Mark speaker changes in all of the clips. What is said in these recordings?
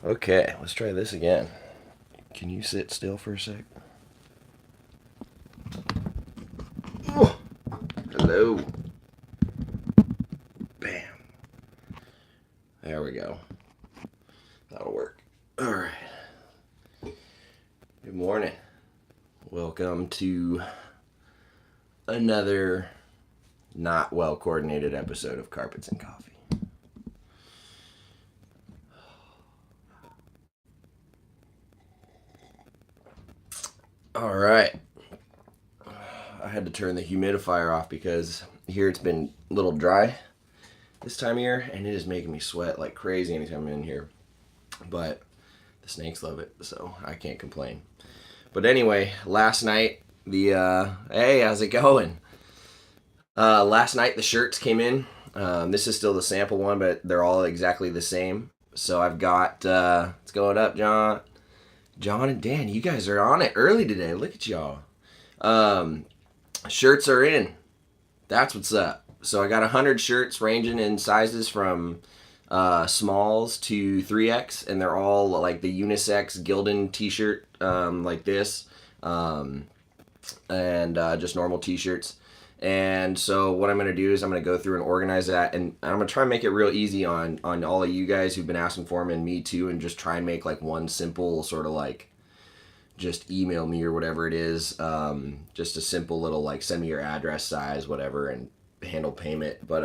Speaker 1: Okay, let's try this again. Can you sit still for a sec? Oh, hello. Bam. There we go. That'll work. All right. Good morning. Welcome to another not well coordinated episode of Carpets and Coffee. All right. I had to turn the humidifier off because here it's been a little dry this time of year, and it is making me sweat like crazy anytime I'm in here. But the snakes love it, so I can't complain. But anyway, last night hey, how's it going? Last night the shirts came in. This is still the sample one, but they're all exactly the same. So I've got what's going up, John? John and Dan, you guys are on it early today. Look at y'all. Shirts are in. That's what's up. So I got 100 shirts ranging in sizes from smalls to 3X, and they're all like the unisex Gildan t-shirt like this, and just normal t-shirts. And so what I'm going to do is I'm going to go through and organize that, and I'm going to try and make it real easy on all of you guys who've been asking for them, and me too, and just try and make like one simple sort of like just email me or whatever it is, just a simple little like send me your address, size, whatever, and handle payment. But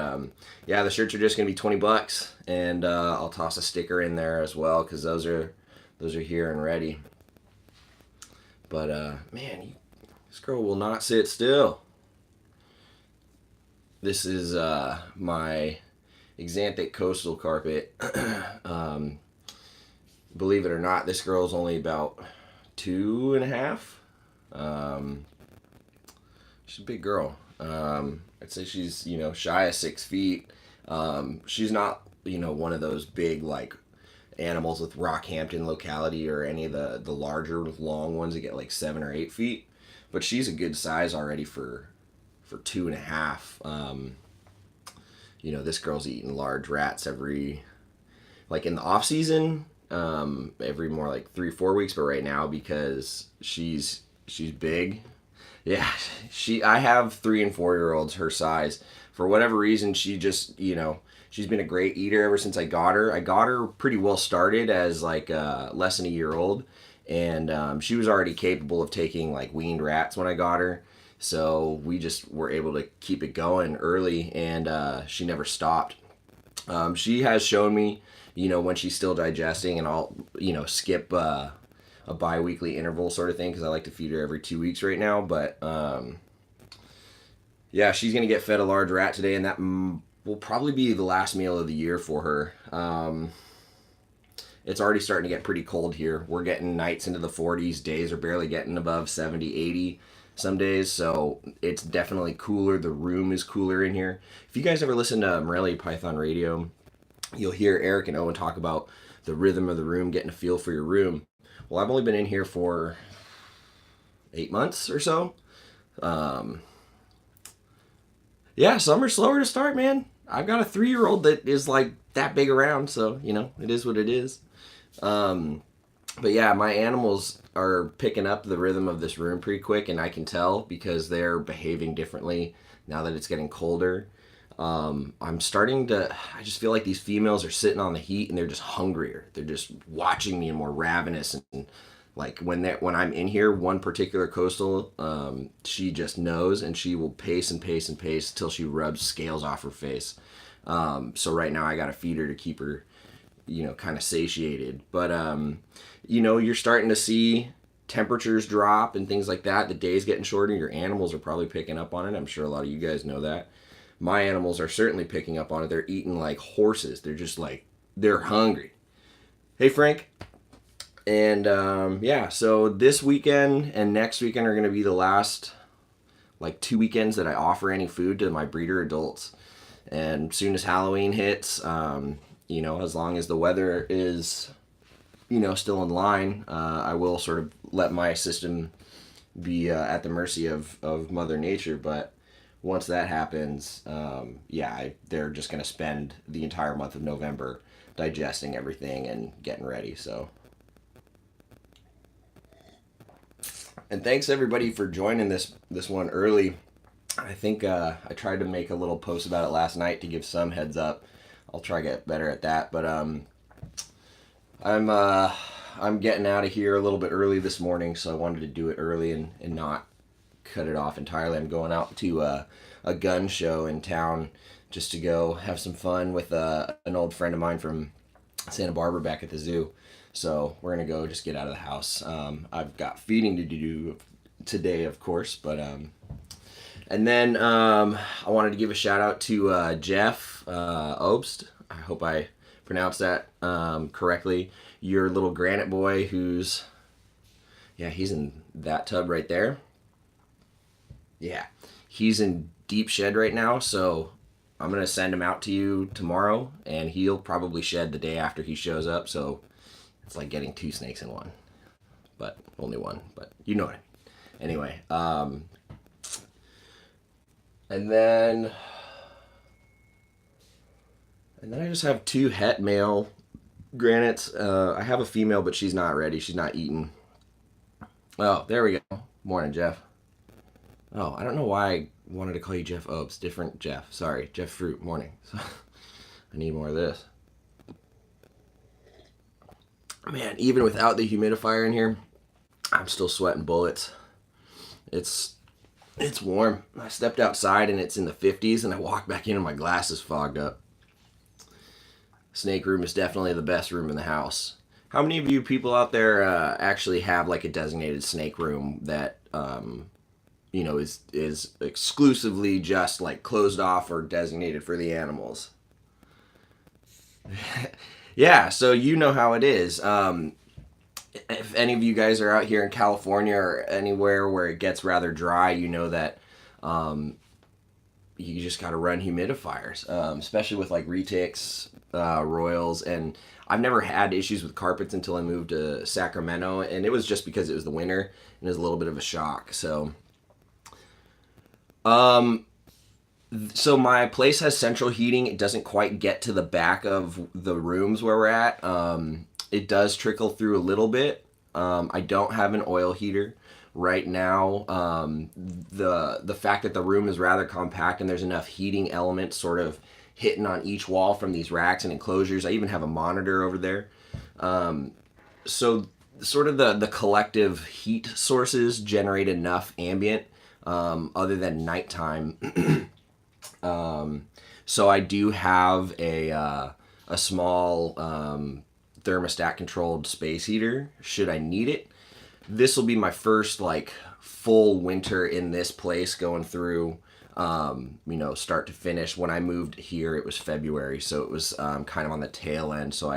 Speaker 1: yeah, the shirts are just gonna be $20, and I'll toss a sticker in there as well because those are here and ready. But man, this girl will not sit still. This is my Xanthic coastal carpet. Believe it or not, this girl's only about 2.5. She's a big girl. I'd say she's shy of 6 feet. She's not one of those big like animals with Rockhampton locality or any of the larger long ones that get like 7 or 8 feet. But she's a good size already for 2.5. This girl's eating large rats every like in the off season. Every more like 3-4 weeks, but right now because she's big. Yeah, I have 3 and 4 year olds her size. For whatever reason, she just she's been a great eater ever since I got her. I got her pretty well started as like less than a year old, and she was already capable of taking like weaned rats when I got her. So we just were able to keep it going early, and she never stopped. She has shown me, when she's still digesting, and I'll, skip a bi-weekly interval sort of thing because I like to feed her every 2 weeks right now. But yeah, she's going to get fed a large rat today, and that will probably be the last meal of the year for her. It's already starting to get pretty cold here. We're getting nights into the 40s. Days are barely getting above 70, 80 some days, so it's definitely cooler. The room is cooler in here. If you guys ever listen to Morelia Python Radio, you'll hear Eric and Owen talk about the rhythm of the room, getting a feel for your room. Well, I've only been in here for 8 months or so. Yeah, some are slower to start, man. I've got a 3-year-old that is like that big around, so it is what it is. But yeah, my animals are picking up the rhythm of this room pretty quick, and I can tell because they're behaving differently now that it's getting colder. I'm starting to, I just feel like these females are sitting on the heat and they're just hungrier. They're just watching me and more ravenous. And like when I'm in here, one particular coastal, she just knows, and she will pace and pace and pace till she rubs scales off her face. So right now I got to feed her to keep her, kind of satiated. But, you're starting to see temperatures drop and things like that. The day's getting shorter. Your animals are probably picking up on it. I'm sure a lot of you guys know that. My animals are certainly picking up on it. They're eating like horses. They're just like, they're hungry. Hey, Frank. And yeah, so this weekend and next weekend are going to be the last like 2 weekends that I offer any food to my breeder adults. And soon as Halloween hits, as long as the weather is, still in line, I will sort of let my system be at the mercy of Mother Nature. But once that happens, they're just going to spend the entire month of November digesting everything and getting ready. So, and thanks everybody for joining this one early. I think I tried to make a little post about it last night to give some heads up. I'll try to get better at that, but I'm getting out of here a little bit early this morning, so I wanted to do it early and not cut it off entirely. I'm going out to a gun show in town just to go have some fun with an old friend of mine from Santa Barbara back at the zoo. So we're gonna go just get out of the house. I've got feeding to do today, of course, but and then I wanted to give a shout out to Jeff Obst. I hope I pronounced that correctly. Your little granite boy who's, he's in that tub right there. Yeah, he's in deep shed right now, so I'm going to send him out to you tomorrow, and he'll probably shed the day after he shows up, so it's like getting 2 snakes in one, but only one, but you know what I mean. Anyway, and then I just have 2 het male granites. I have a female, but she's not ready. She's not eating. Oh, there we go. Morning, Jeff. Oh, I don't know why I wanted to call you Jeff Obst. Different Jeff. Sorry, Jeff Fruit. Morning. So, I need more of this. Man, even without the humidifier in here, I'm still sweating bullets. It's warm. I stepped outside and it's in the 50s, and I walked back in and my glasses fogged up. Snake room is definitely the best room in the house. How many of you people out there actually have like a designated snake room that is exclusively just like closed off or designated for the animals? Yeah, so you know how it is. If any of you guys are out here in California or anywhere where it gets rather dry, you know that you just got to run humidifiers, especially with like retics, royals, and I've never had issues with carpets until I moved to Sacramento, and it was just because it was the winter and it was a little bit of a shock. So my place has central heating. It doesn't quite get to the back of the rooms where we're at. It does trickle through a little bit. I don't have an oil heater right now. The fact that the room is rather compact and there's enough heating elements sort of hitting on each wall from these racks and enclosures. I even have a monitor over there. So sort of the collective heat sources generate enough ambient other than nighttime. So I do have a small thermostat controlled space heater should I need it. This will be my first like full winter in this place going through start to finish. When I moved here it was February, so it was kind of on the tail end, so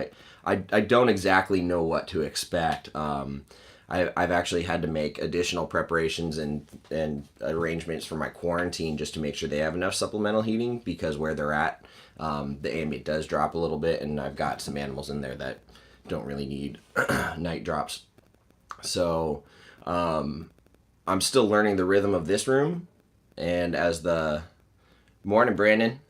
Speaker 1: I don't exactly know what to expect. I've actually had to make additional preparations and arrangements for my quarantine just to make sure they have enough supplemental heating, because where they're at, the ambient does drop a little bit, and I've got some animals in there that don't really need night drops. So I'm still learning the rhythm of this room, and as the morning Brandon,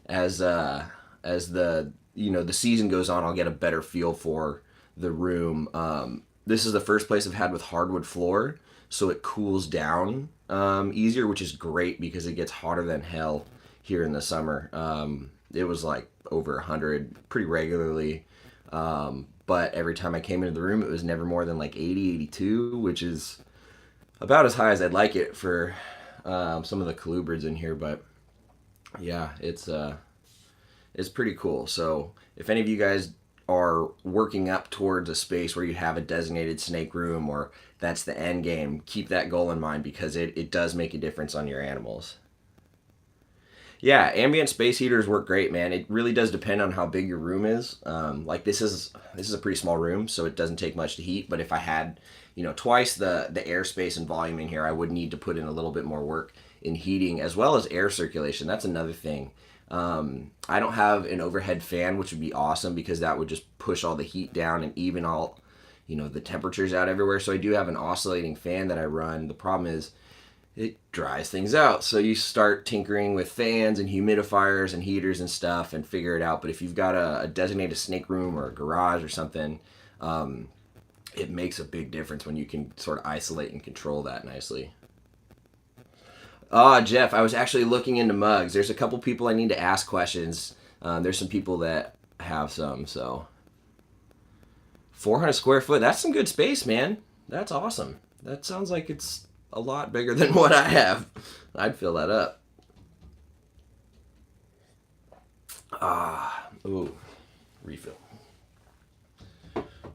Speaker 1: as the the season goes on, I'll get a better feel for the room. This is the first place I've had with hardwood floor, so it cools down easier, which is great because it gets hotter than hell here in the summer. It was like over 100 pretty regularly, but every time I came into the room it was never more than like 80, 82, which is about as high as I'd like it for some of the colubrids in here. But yeah, it's pretty cool. So if any of you guys are working up towards a space where you have a designated snake room, or that's the end game, keep that goal in mind, because it does make a difference on your animals. Yeah, ambient space heaters work great, man. It really does depend on how big your room is. Like this is a pretty small room, so it doesn't take much to heat. But if I had, twice the airspace and volume in here, I would need to put in a little bit more work in heating as well as air circulation. That's another thing. I don't have an overhead fan, which would be awesome because that would just push all the heat down and even all, the temperatures out everywhere. So I do have an oscillating fan that I run. The problem is it dries things out. So you start tinkering with fans and humidifiers and heaters and stuff and figure it out. But if you've got a designated snake room or a garage or something, it makes a big difference when you can sort of isolate and control that nicely. Jeff, I was actually looking into mugs. There's a couple people I need to ask questions. There's some people that have some, so 400 square foot. That's some good space, man. That's awesome. That sounds like it's a lot bigger than what I have. I'd fill that up. Ooh, refill.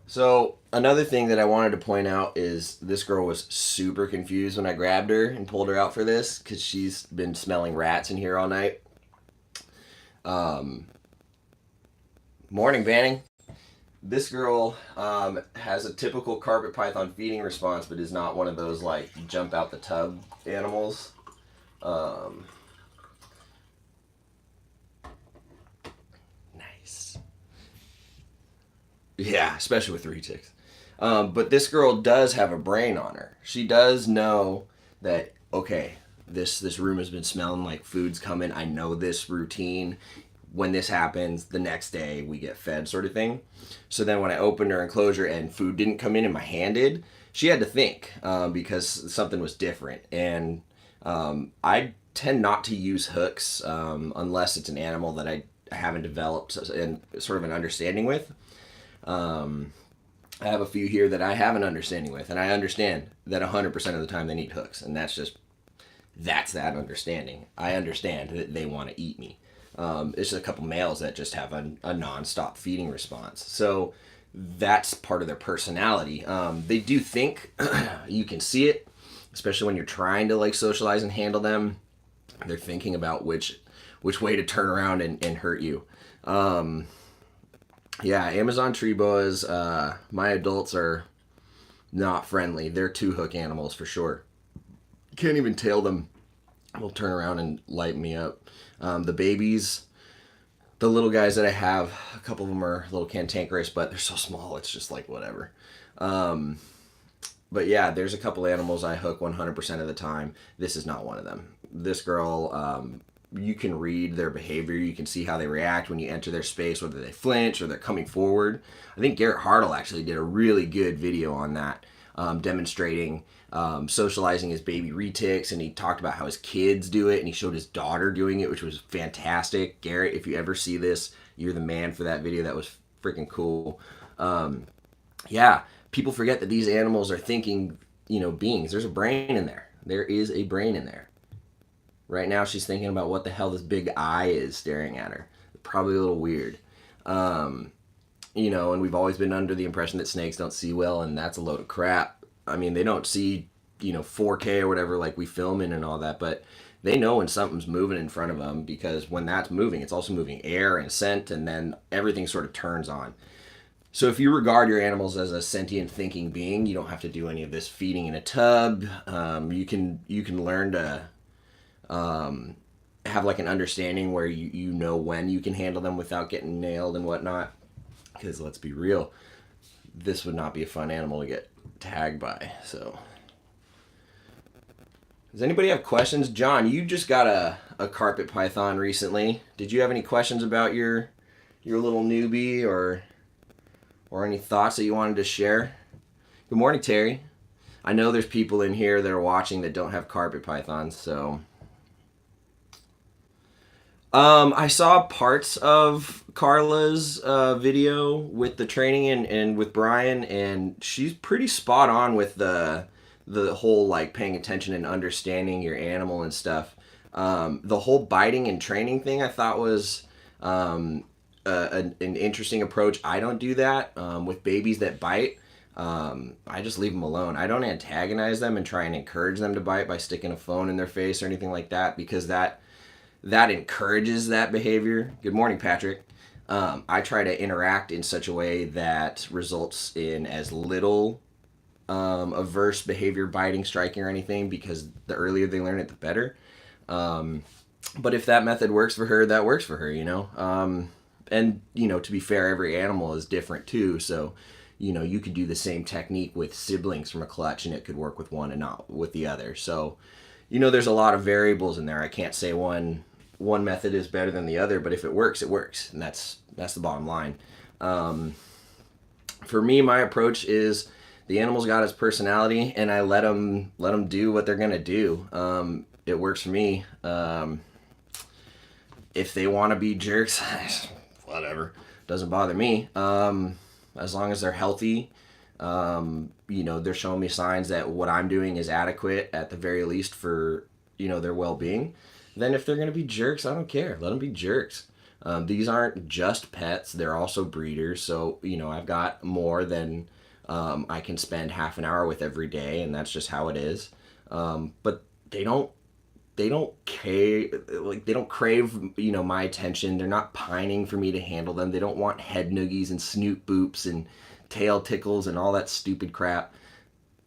Speaker 1: So another thing that I wanted to point out is this girl was super confused when I grabbed her and pulled her out for this because she's been smelling rats in here all night. Morning, Banning. This girl has a typical carpet python feeding response, but is not one of those like jump out the tub animals. Nice. Yeah, especially with retics. But this girl does have a brain on her. She does know that, okay, this room has been smelling like food's coming. I know this routine. When this happens, the next day we get fed, sort of thing. So then when I opened her enclosure and food didn't come in and my hand did, she had to think because something was different. And I tend not to use hooks unless it's an animal that I haven't developed and sort of an understanding with. I have a few here that I have an understanding with, and I understand that 100% of the time they need hooks, and that's that understanding. I understand that they want to eat me. It's a couple males that just have a non-stop feeding response. So that's part of their personality. They do think, you can see it, especially when you're trying to like socialize and handle them. They're thinking about which way to turn around and hurt you. Yeah, Amazon tree boas, my adults are not friendly. They're two hook animals for sure. Can't even tail them. Will turn around and light me up. The babies, the little guys that I have, a couple of them are little cantankerous, but they're so small, it's just like whatever. But yeah, there's a couple animals I hook 100% of the time. This is not one of them. This girl, you can read their behavior. You can see how they react when you enter their space, whether they flinch or they're coming forward. I think Garrett Hartle actually did a really good video on that, demonstrating socializing his baby retics, and he talked about how his kids do it, and he showed his daughter doing it, which was fantastic. Garrett, if you ever see this, you're the man for that video. That was freaking cool. Yeah, people forget that these animals are thinking, beings. There's a brain in there. There is a brain in there. Right now she's thinking about what the hell this big eye is staring at her. Probably a little weird. And we've always been under the impression that snakes don't see well, and that's a load of crap. I mean, they don't see, 4K or whatever like we film in and all that, but they know when something's moving in front of them, because when that's moving, it's also moving air and scent, and then everything sort of turns on. So if you regard your animals as a sentient thinking being, you don't have to do any of this feeding in a tub. You can learn to have like an understanding where you know when you can handle them without getting nailed and whatnot. Because let's be real, this would not be a fun animal to get tagged by. So does anybody have questions? John, you just got a carpet python recently. Did you have any questions about your little newbie or any thoughts that you wanted to share? Good morning, Terry. I know there's people in here that are watching that don't have carpet pythons, so I saw parts of Carla's video with the training and with Brian, and she's pretty spot on with the whole like paying attention and understanding your animal and stuff. The whole biting and training thing I thought was an interesting approach. I don't do that with babies that bite. I just leave them alone. I don't antagonize them and try and encourage them to bite by sticking a phone in their face or anything like that, because that encourages that behavior. Good morning, Patrick. I try to interact in such a way that results in as little averse behavior, biting, striking, or anything, because the earlier they learn it, the better. But if that method works for her, that works for her, And, to be fair, every animal is different too. So, you could do the same technique with siblings from a clutch and it could work with one and not with the other. So, there's a lot of variables in there. I can't say one method is better than the other, but if it works, it works, and that's the bottom line. For me, my approach is the animal's got its personality, and I let them do what they're gonna do. It works for me. If they want to be jerks, whatever, doesn't bother me. As long as they're healthy, they're showing me signs that what I'm doing is adequate at the very least for their well-being. Then if they're gonna be jerks, I don't care. Let them be jerks. These aren't just pets; they're also breeders. So I've got more than I can spend half an hour with every day, and that's just how it is. But they don't crave my attention. They're not pining for me to handle them. They don't want head noogies and snoot boops and tail tickles and all that stupid crap.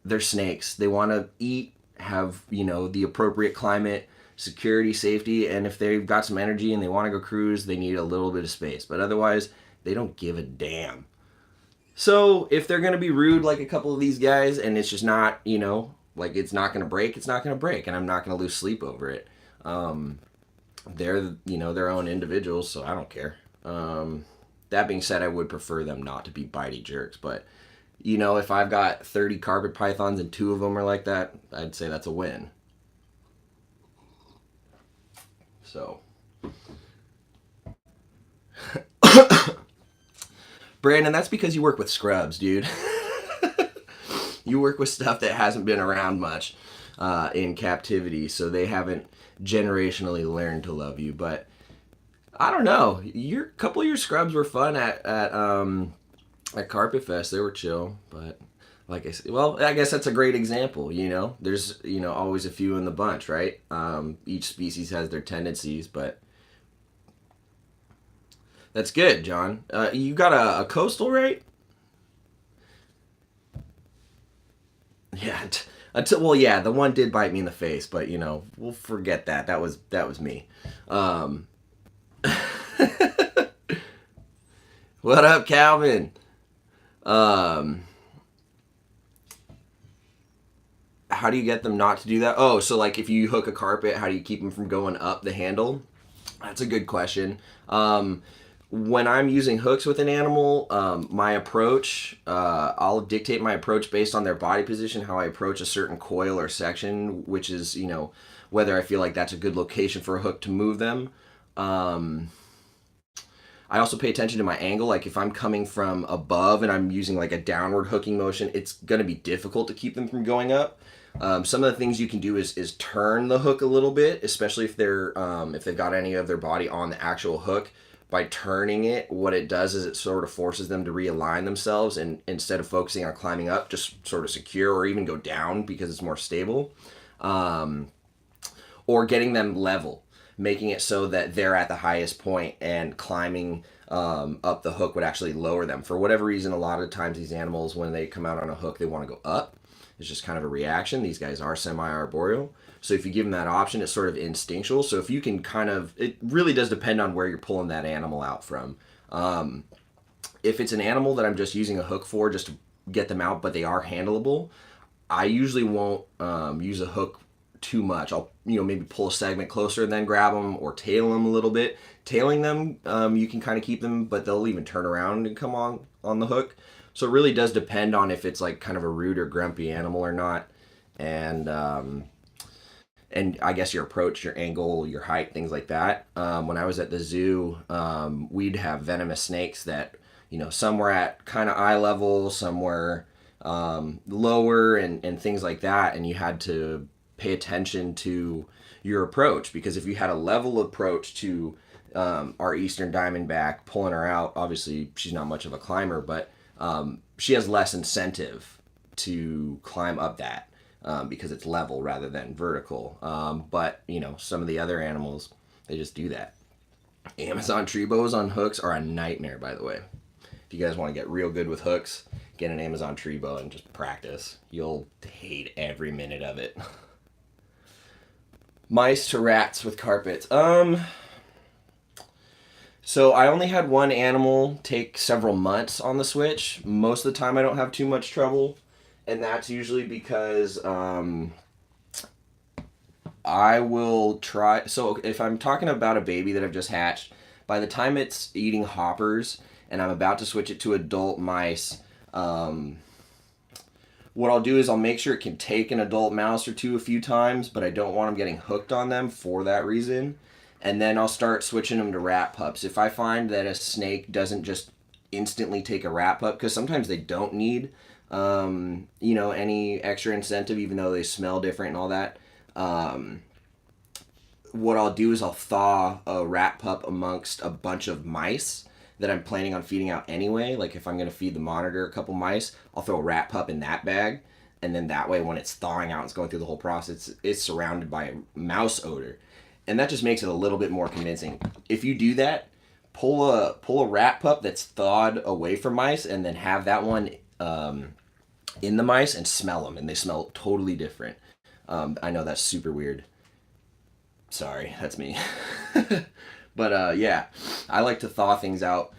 Speaker 1: They're snakes. They want to eat, have the appropriate climate, security, safety, and if they've got some energy and they want to go cruise, they need a little bit of space. But otherwise, they don't give a damn. So if they're gonna be rude like a couple of these guys, and it's just not, like it's not gonna break, it's not gonna break, and I'm not gonna lose sleep over it. They're their own individuals, so I don't care. That being said, I would prefer them not to be bitey jerks, but if I've got 30 carpet pythons and 2 of them are like that, I'd say that's a win. So, Brandon, that's because you work with scrubs, dude. You work with stuff that hasn't been around much in captivity, so they haven't generationally learned to love you. But I don't know. A couple of your scrubs were fun at Carpet Fest. They were chill, but like I said, well, I guess that's a great example. There's always a few in the bunch, right? Each species has their tendencies, but that's good, John. You got a coastal, right? Yeah. Yeah, the one did bite me in the face, but we'll forget that. That was me. What up, Calvin? How do you get them not to do that? Oh, so like if you hook a carpet, how do you keep them from going up the handle? That's a good question. When I'm using hooks with an animal, my approach, I'll dictate my approach based on their body position, how I approach a certain coil or section, which is, whether I feel like that's a good location for a hook to move them. I also pay attention to my angle. Like if I'm coming from above and I'm using like a downward hooking motion, it's going to be difficult to keep them from going up. Some of the things you can do is turn the hook a little bit, especially if they've got any of their body on the actual hook. By turning it, what it does is it sort of forces them to realign themselves, and instead of focusing on climbing up, just sort of secure or even go down because it's more stable. Or getting them level, making it so that they're at the highest point, and climbing up the hook would actually lower them. For whatever reason, a lot of times these animals, when they come out on a hook, they want to go up. It's just kind of a reaction. These guys are semi-arboreal. So if you give them that option, it's sort of instinctual. So if you can it really does depend on where you're pulling that animal out from. If it's an animal that I'm just using a hook for, just to get them out, but they are handleable, I usually won't use a hook too much. I'll maybe pull a segment closer and then grab them, or tail them a little bit. Tailing them, you can kind of keep them, but they'll even turn around and come on the hook. So it really does depend on if it's like kind of a rude or grumpy animal or not, and I guess your approach, your angle, your height, things like that. When I was at the zoo, we'd have venomous snakes that some were at kind of eye level, some were lower, and things like that, and you had to pay attention to your approach, because if you had a level approach to our eastern diamondback, pulling her out, obviously she's not much of a climber, but she has less incentive to climb up that because it's level rather than vertical. But some of the other animals, they just do that. Amazon tree boas on hooks are a nightmare, by the way. If you guys want to get real good with hooks, get an Amazon tree boa and just practice. You'll hate every minute of it. Mice to rats with carpets. So I only had one animal take several months on the switch. Most of the time I don't have too much trouble, and that's usually because I will try. So if I'm talking about a baby that I've just hatched, by the time it's eating hoppers and I'm about to switch it to adult mice, um, what I'll do is I'll make sure it can take an adult mouse or two a few times, but I don't want them getting hooked on them for that reason. And then I'll start switching them to rat pups. If I find that a snake doesn't just instantly take a rat pup, because sometimes they don't need, any extra incentive, even though they smell different and all that. Um, what I'll do is I'll thaw a rat pup amongst a bunch of mice that I'm planning on feeding out anyway. Like if I'm going to feed the monitor a couple mice, I'll throw a rat pup in that bag. And then that way, when it's thawing out, it's going through the whole process, it's surrounded by a mouse odor. And that just makes it a little bit more convincing. If you do that, pull a rat pup that's thawed away from mice and then have that one in the mice and smell them. And they smell totally different. I know that's super weird. Sorry, that's me. But yeah, I like to thaw things out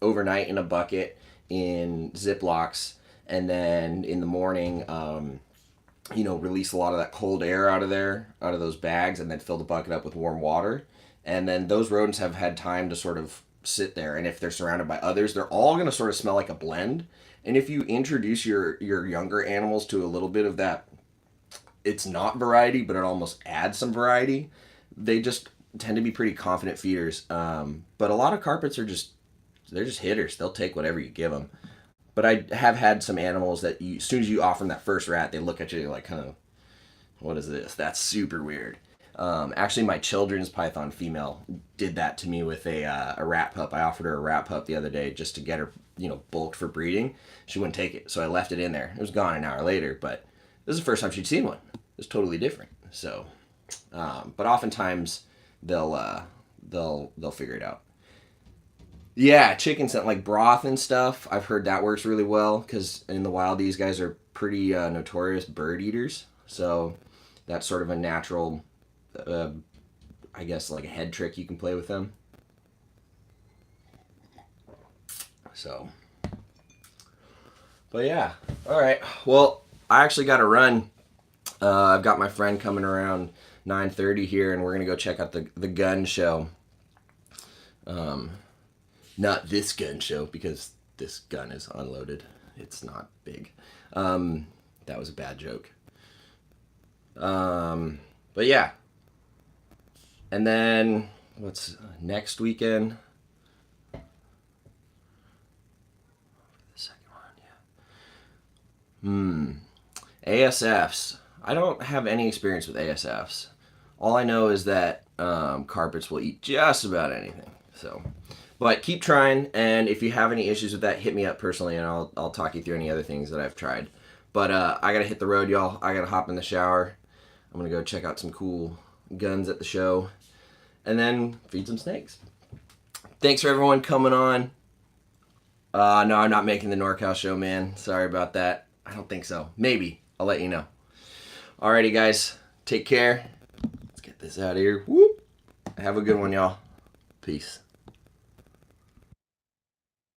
Speaker 1: overnight in a bucket in Ziplocs, and then in the morning, release a lot of that cold air out of there, out of those bags, and then fill the bucket up with warm water. And then those rodents have had time to sort of sit there, and if they're surrounded by others, they're all going to sort of smell like a blend. And if you introduce your younger animals to a little bit of that, it's not variety, but it almost adds some variety. They just tend to be pretty confident feeders. But a lot of carpets they're just hitters. They'll take whatever you give them. But I have had some animals that as soon as you offer them that first rat, they look at you like, kind of, what is this? That's super weird. Actually, my children's python female did that to me with a rat pup. I offered her a rat pup the other day just to get her, bulked for breeding. She wouldn't take it, so I left it in there. It was gone an hour later, but this is the first time she'd seen one. It was totally different. So, but oftentimes they'll figure it out. Yeah, chicken scent like broth and stuff. I've heard that works really well because in the wild these guys are pretty notorious bird eaters. So that's sort of a natural, I guess, like a head trick you can play with them. So, but yeah, all right. Well, I actually got to run. I've got my friend coming around 9:30 here, and we're gonna go check out the gun show. Not this gun show because this gun is unloaded. It's not big. That was a bad joke. But yeah. And then what's next weekend? The second one, yeah. ASFs. I don't have any experience with ASFs. All I know is that carpets will eat just about anything. So, but keep trying, and if you have any issues with that, hit me up personally, and I'll talk you through any other things that I've tried. But I gotta hit the road, y'all. I gotta hop in the shower. I'm gonna go check out some cool guns at the show, and then feed some snakes. Thanks for everyone coming on. No, I'm not making the NorCal show, man. Sorry about that. I don't think so. Maybe. I'll let you know. Alrighty, guys. Take care. Let's get this out of here. Whoop. Have a good one, y'all. Peace.